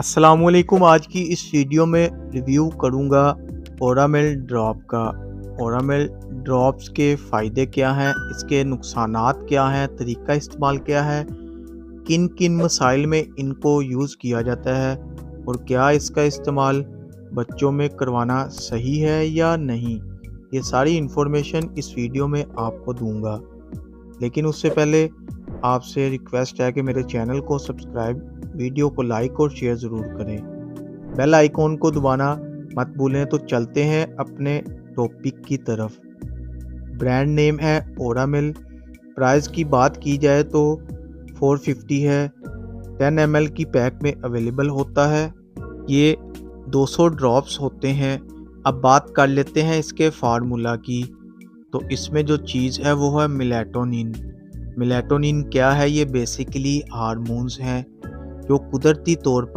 अस्सलामुअलैकुम। आज की इस वीडियो में रिव्यू करूंगा ओरामेल ड्रॉप का। ओरामेल ड्रॉप्स के फ़ायदे क्या हैं, इसके नुकसानात क्या हैं, तरीका इस्तेमाल क्या है, किन किन मसाइल में इनको यूज़ किया जाता है और क्या इसका इस्तेमाल बच्चों में करवाना सही है या नहीं। ये सारी इन्फॉर्मेशन इस वीडियो में आपको दूंगा, लेकिन उससे पहले आपसे रिक्वेस्ट है कि मेरे चैनल को सब्सक्राइब, वीडियो को लाइक और शेयर ज़रूर करें। बेल आइकॉन को दबाना मत भूलें। तो चलते हैं अपने टॉपिक की तरफ। ब्रांड नेम है ओरामेल। प्राइस की बात की जाए तो 450 है। 10 ml की पैक में अवेलेबल होता है। ये 200 ड्रॉप्स होते हैं। अब बात कर लेते हैं इसके फार्मूला की। तो इसमें जो चीज़ है वो है मेलाटोनिन। मेलाटोनिन क्या है? ये बेसिकली हार्मोन्स हैं जो कुदरती तौर पर